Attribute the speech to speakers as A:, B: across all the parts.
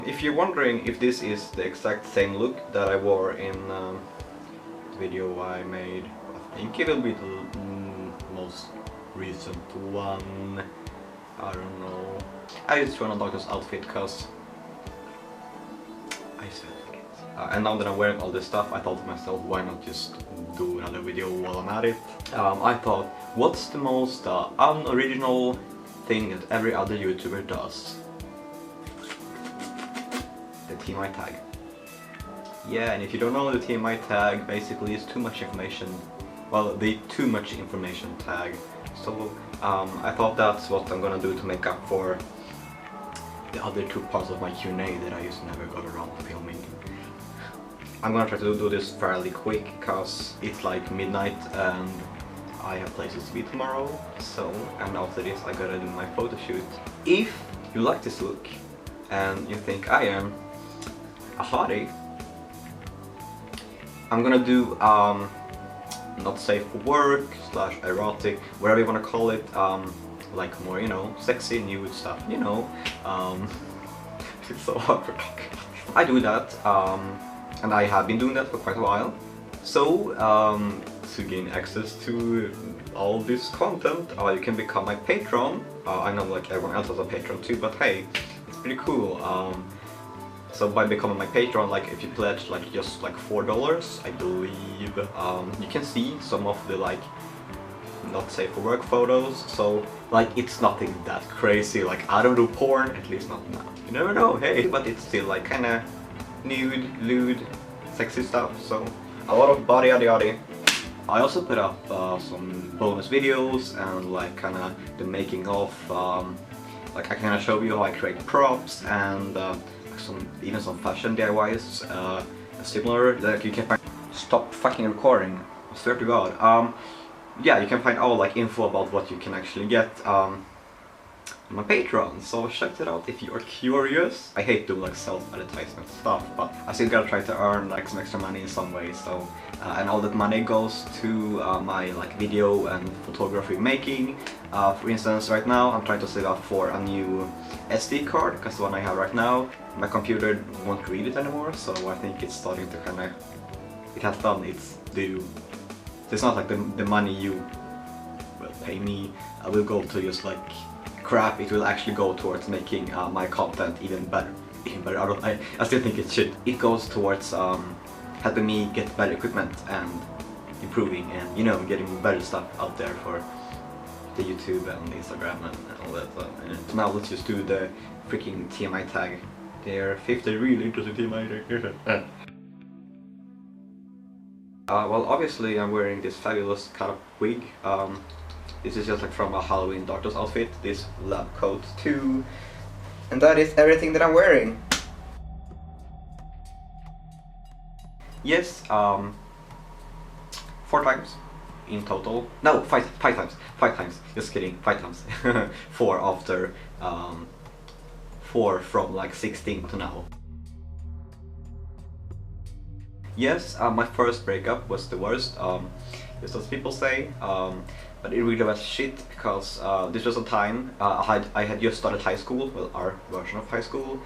A: If you're wondering if this is the exact same look that I wore in the video I made, I think it will be the most recent one. I don't know. I just went on Doctor's outfit because I felt like it. And now that I'm wearing all this stuff, I thought to myself, why not just do another video while I'm at it? I thought, what's the most unoriginal thing that every other YouTuber does? The TMI tag. Yeah, and if you don't know, the TMI tag basically is too much information. Well, the too much information tag. So I thought that's what I'm gonna do to make up for the other two parts of my Q&A that I just never got around to filming. I'm gonna try to do this fairly quick because it's like midnight and I have places to be tomorrow. So, and after this I gotta do my photo shoot. If you like this look and you think I am a hottie, I'm gonna do not safe for work / erotic, whatever you wanna call it, like more, you know, sexy nude stuff, you know. It's so hard for talking. I do that, and I have been doing that for quite a while. So to gain access to all this content, you can become my patron. I know like everyone else has a patron too, but hey, it's pretty cool. So by becoming my patron, like if you pledge like just like $4, I believe, you can see some of the like not safe for work photos. So like it's nothing that crazy, like I don't do porn, at least not now. You never know, hey, but it's still like kinda nude, lewd, sexy stuff, so a lot of body yaddy yaddy. I also put up some bonus videos and like kinda the making of, like I kinda show you how I create props and even some fashion DIYs, similar that you can find. Stop fucking recording, I swear to God. Yeah, you can find all like info about what you can actually get on my Patreon, so check it out if you are curious. I hate doing like self-advertisement stuff, but I still gotta try to earn like some extra money in some way, so and all that money goes to my like video and photography making. For instance, right now I'm trying to save up for a new SD card, because the one I have right now, my computer won't read it anymore, so I think it's starting to kinda, it has done its due. So it's not like the money you will pay me will go to just like crap, it will actually go towards making my content even better. I still think it should. It goes towards helping me get better equipment and improving and, you know, getting better stuff out there for the YouTube and the Instagram and all that stuff. So now let's just do the freaking TMI tag. There are 50 really interesting TMI tags. Well, obviously I'm wearing this fabulous cut-up wig. This is just like from a Halloween doctor's outfit, this lab coat too. And that is everything that I'm wearing. Yes, 4 times in total. No, five times. Just kidding, 5 times. 4 after 4 from like 16 to now. Yes, my first breakup was the worst, just as people say, but it really was shit because this was a time I had just started high school, well, our version of high school,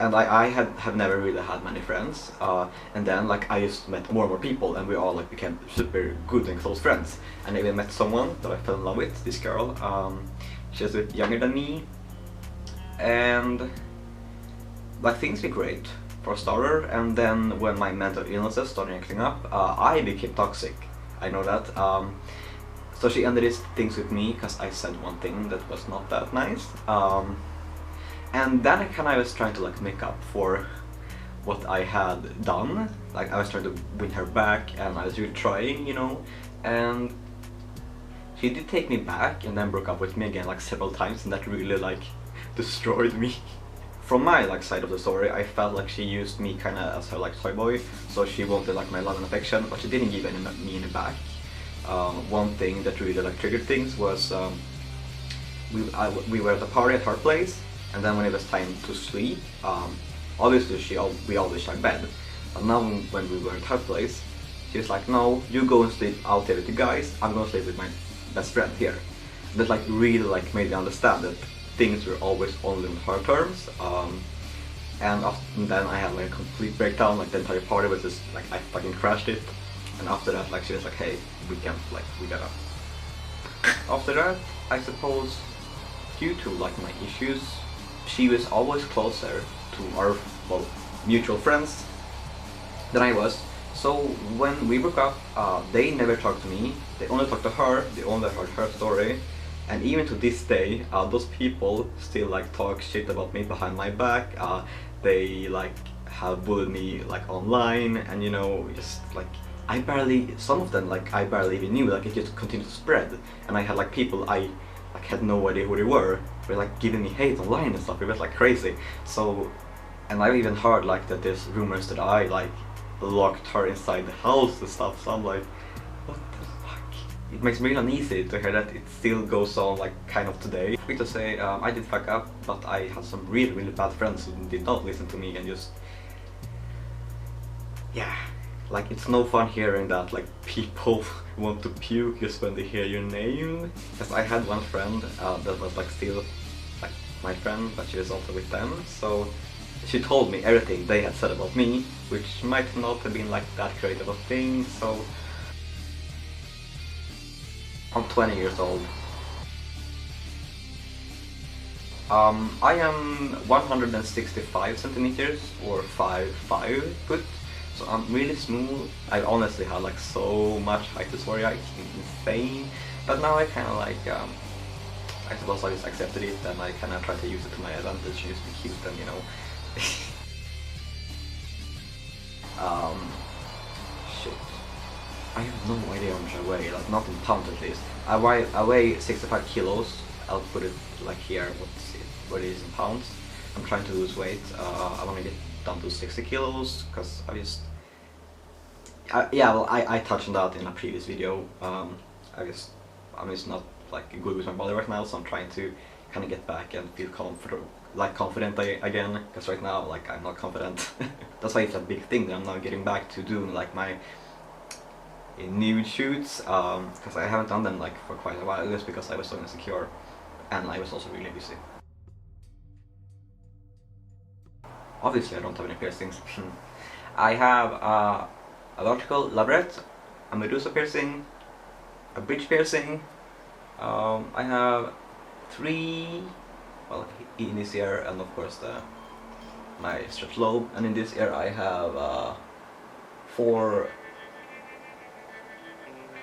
A: and I have never really had many friends, and then like I just met more and more people, and we all like became super good and close friends, and I even met someone that I fell in love with, this girl. She was a bit younger than me, and like things were great for a starter, and then when my mental illnesses started acting up, I became toxic. I know that. So she ended things with me because I said one thing that was not that nice. And then I kind of was trying to like make up for what I had done. Like I was trying to win her back, and I was really trying, you know. And she did take me back and then broke up with me again like several times, and that really like destroyed me. From my like side of the story, I felt like she used me kind of as her like toy boy, so she wanted like my love and affection, but she didn't give me any back. One thing that really like triggered things was we were at a party at her place, and then when it was time to sleep, obviously we always share bed, but now when we were at her place, she was like, no, you go and sleep out there with the guys, I'm gonna sleep with my best friend here. That like really like made me understand that things were always only on her terms, and then I had like a complete breakdown. Like the entire party was just like I fucking crashed it. And after that, like she was like, hey, we can't, like we gotta. After that, I suppose, due to like my issues, she was always closer to our, well, mutual friends than I was. So when we broke up, they never talked to me. They only talked to her. They only heard her story. And even to this day, those people still like talk shit about me behind my back. They like have bullied me like online, and you know, just like I barely, some of them like I barely even knew. Like it just continued to spread, and I had like people I like had no idea who they were like giving me hate online and stuff. It was like crazy. So, and I've even heard like that there's rumors that I like locked her inside the house and stuff. So I'm like, what the fuck? It makes me really uneasy to hear that it still goes on like kind of today. Quick to say, I did fuck up, but I had some really bad friends who did not listen to me and just, yeah. Like it's no fun hearing that like people want to puke just when they hear your name. Because I had one friend that was like still like my friend, but she was also with them. So she told me everything they had said about me, which might not have been like that great of a thing. So I'm 20 years old. I am 165 centimeters or 5 foot. So I'm really smooth. I honestly had like so much height dysphoria, it's insane. But now I kind of like, I suppose I just accepted it and I kind of try to use it to my advantage, just be cute and you know. Shit. I have no idea how much I weigh, like not in pounds at least. I weigh 65 kilos. I'll put it like here, what it is in pounds. I'm trying to lose weight. I want to get down to 60 kilos because I just yeah, well, I touched on that in a previous video. I'm just not like good with my body right now, so I'm trying to kind of get back and feel confident again, because right now like I'm not confident. That's why it's a big thing that I'm now getting back to doing like my nude shoots, because I haven't done them like for quite a while, just because I was so insecure and I was also really busy. Obviously I don't have any piercings. I have a vertical labret, a medusa piercing, a bridge piercing. I have 3, well, in this ear, and of course my strep lobe, and in this ear I have 4.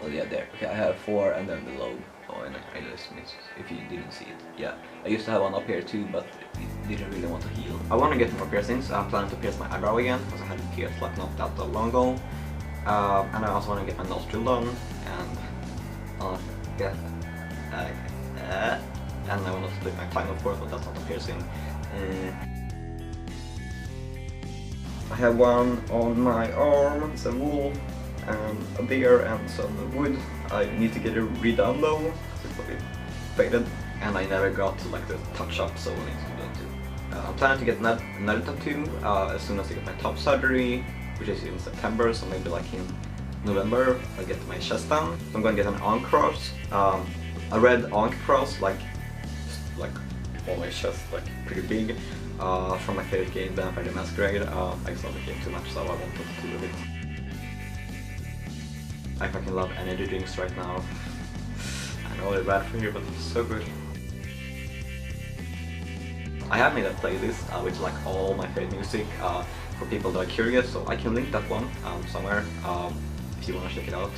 A: Oh yeah, there. Okay, I have 4 and then the lobe. Oh, and I just missed, if you didn't see it. Yeah, I used to have one up here too, but it didn't really want to heal. I want to get more piercings. I'm planning to pierce my eyebrow again, because I had it pierced like not that long ago. And I also want to get my nostril done, and and I want to split my tongue, of course, but that's not a piercing. I have one on my arm, it's a wolf, and a deer, and some wood. I need to get it redone though, because it's a bit faded, and I never got to like the touch up, so I need to do that too. I'm planning to get another tattoo as soon as I get my top surgery, which is in September, so maybe like in November I'll get my chest done. So I'm going to get an ankh cross, a red ankh cross, like on my chest, like pretty big, from my favorite game, Vampire the Masquerade. I just love the game too much, so I wanted to do it. I fucking love energy drinks right now. I know they're bad for you, but it's so good. I have made a playlist with like all my favorite music for people that are curious, so I can link that one somewhere if you want to check it out.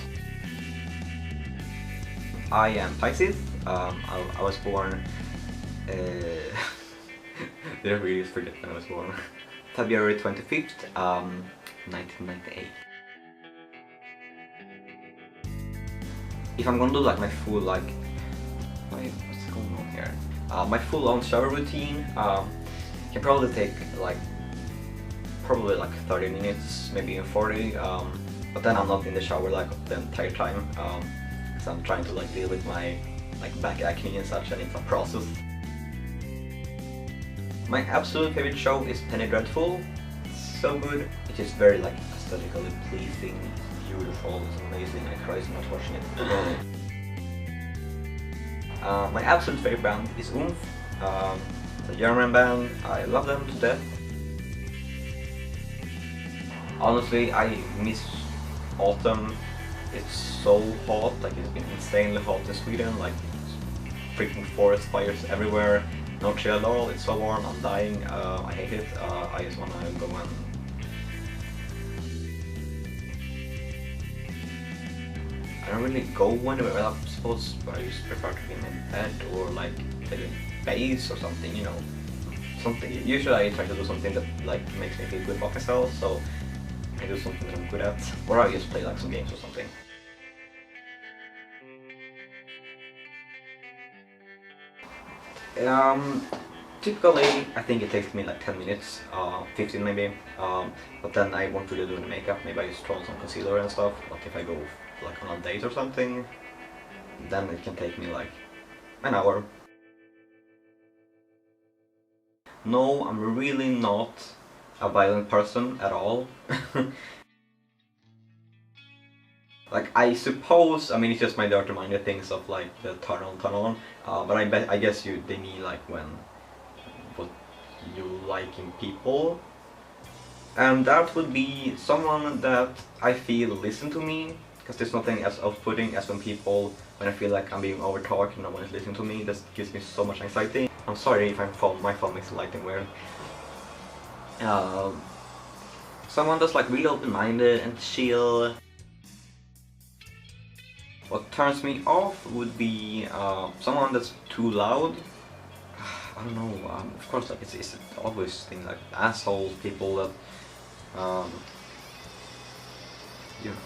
A: I am Pisces. I was born. Did I really forget when I was born? February 25th, 1998. If I'm gonna do like my full like, what's going on here? My full-on shower routine can probably take like 30 minutes, maybe even 40. But then I'm not in the shower like the entire time, because I'm trying to like deal with my like back acne and such, and it's a process. My absolute favorite show is Penny Dreadful. It's so good. It's just very like aesthetically pleasing. Beautiful, it's amazing. I cry so much watching it. My absolute favorite band is It's a German band. I love them to death. Honestly, I miss autumn. It's so hot, like it's been insanely hot in Sweden, like freaking forest fires everywhere. No chill at all, it's so warm, I'm dying, I hate it. I just wanna go and... I don't really go anywhere, I suppose I just prefer to be in my bed or like play bass or something, you know. Something. Usually I try to do something that like makes me feel good about myself, so I do something that I'm good at. Or I just play like some games or something. Typically, I think it takes me like 10 minutes, 15 maybe, but then I won't really do any makeup, maybe I just throw on some concealer and stuff, but if I go like on a date or something, then it can take me like an hour. No, I'm really not a violent person at all. Like, I suppose, I mean, it's just my dirty minded things of like the turn on, but I guess they mean like when, what you like in people. And that would be someone that I feel listen to me, because there's nothing as off-putting as when I feel like I'm being overtalked and no one is listening to me. That gives me so much anxiety. I'm sorry if my phone makes the lighting weird. Someone that's like really open-minded and chill. What turns me off would be someone that's too loud. I don't know, of course, like it's always things like assholes, people that, you know,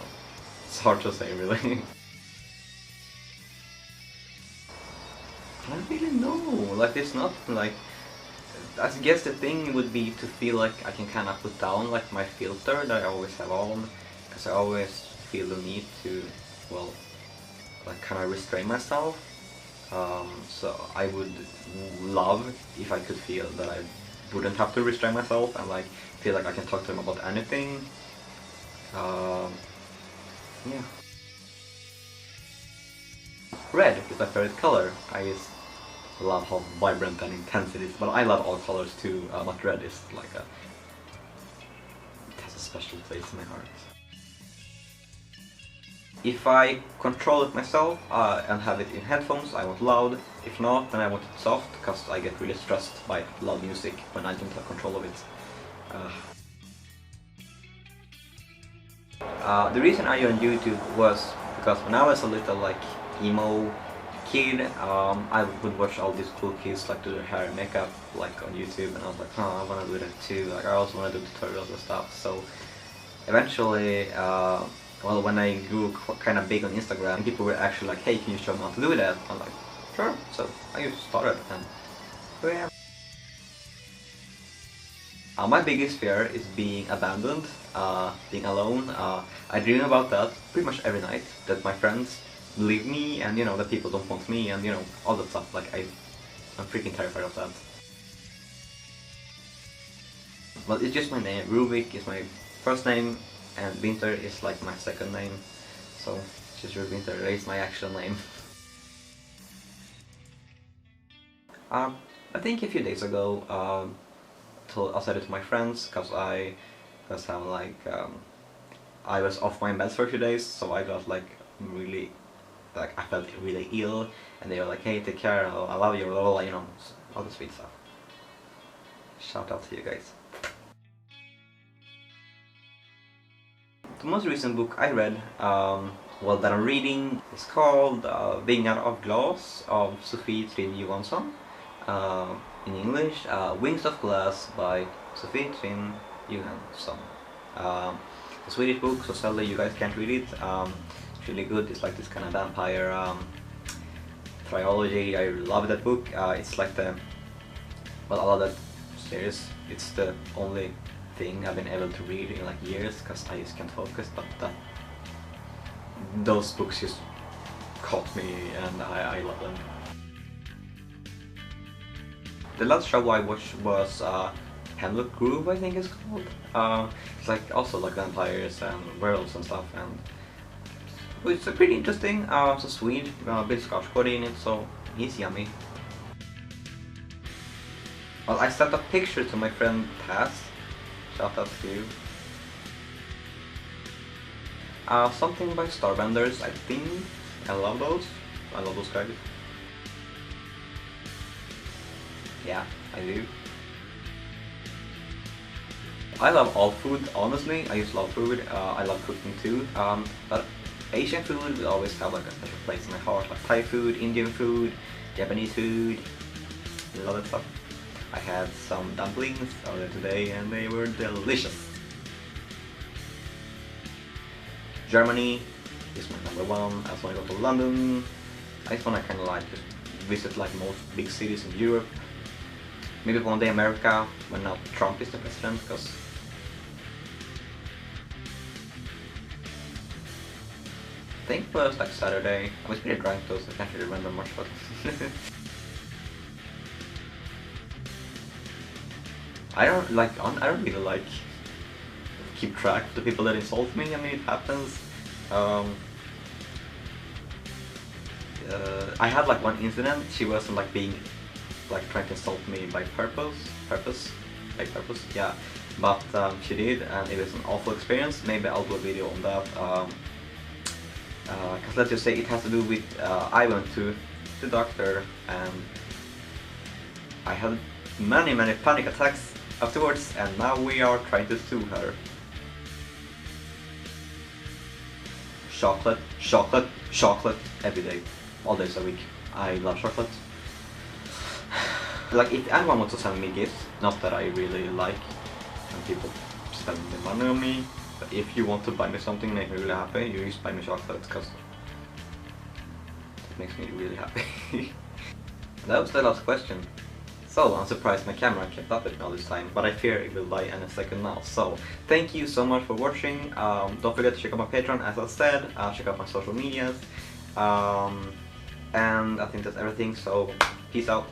A: it's hard to say really. I don't really know, like it's not like, I guess the thing would be to feel like I can kind of put down like my filter that I always have on, because I always feel the need to, well, like kind of restrain myself. So I would love if I could feel that I wouldn't have to restrain myself and like feel like I can talk to them about anything. Yeah. Red is my favorite color. I just love how vibrant and intense it is, but I love all colors too, but red is like it has a special place in my heart. If I control it myself and have it in headphones, I want loud. If not, then I want it soft, because I get really stressed by loud music when I don't have control of it. The reason I joined YouTube was because when I was a little like emo kid, I would watch all these cool kids like do their hair and makeup like on YouTube, and I was like, oh, I want to do that too. Like I also want to do tutorials and stuff. So eventually, well, when I grew kind of big on Instagram, people were actually like, hey, can you show me how to do that? I'm like, sure. So I just started, and here I am. My biggest fear is being abandoned, being alone. I dream about that pretty much every night, that my friends leave me and, you know, that people don't want me and, you know, all that stuff. Like, I'm freaking terrified of that. Well, it's just my name. Rubik is my first name and Winter is like my second name. So, it's just Rubik Winter. That is my actual name. I think a few days ago, I said it to my friends, because I was off my meds for a few days, so I got like really, like I felt really ill, and they were like, hey, take care, I love you, blah, blah, blah, you know, all the sweet stuff. Shout out to you guys. The most recent book I read, well, that I'm reading, is called Vingar av Glas of Sofie Trinn Johansson. In English, Wings of Glass by Sofie Trinn Johansson. A Swedish book, so sadly you guys can't read it. It's really good. It's like this kind of vampire trilogy. I love that book. It's like well, I love that series. It's the only thing I've been able to read in like years, because I just can't focus, but those books just caught me, and I love them. The last show I watched was Hemlock Grove, I think it's called. It's like also like vampires and werewolves and stuff, and it's pretty interesting. So sweet, bit Scotch body in it, so he's yummy. Well, I sent a picture to my friend Taz. Shout out to you. Something by Starbenders, I think. I love those. I love those guys. Yeah, I do. I love all food, honestly. I just love food. I love cooking too. But Asian food will always have like a special place in my heart. Like Thai food, Indian food, Japanese food. I love that stuff. I had some dumplings earlier today and they were delicious. Germany is my number one. I also want to go to London. I just want to kind of like just visit like most big cities in Europe. Maybe one day America when now Trump is the president, because I think it was like Saturday. I was pretty drunk though, so I can't really remember much, but I don't really like keep track of the people that insult me. I mean, it happens. I had like one incident. She wasn't like being like trying to insult me by purpose, yeah. But she did, and it was an awful experience. Maybe I'll do a video on that. Cause let's just say it has to do with I went to the doctor and I had many panic attacks afterwards, and now we are trying to sue her. Chocolate, chocolate, chocolate every day, all days a week. I love chocolate. Like, if anyone wants to send me gifts, not that I really like when people spend the money on me, but if you want to buy me something, make me really happy, you just buy me chocolate, because it makes me really happy. That was the last question. So, I'm surprised my camera kept up with me all this time, but I fear it will die any second now. So, thank you so much for watching. Don't forget to check out my Patreon, as I said, check out my social medias, and I think that's everything, so peace out.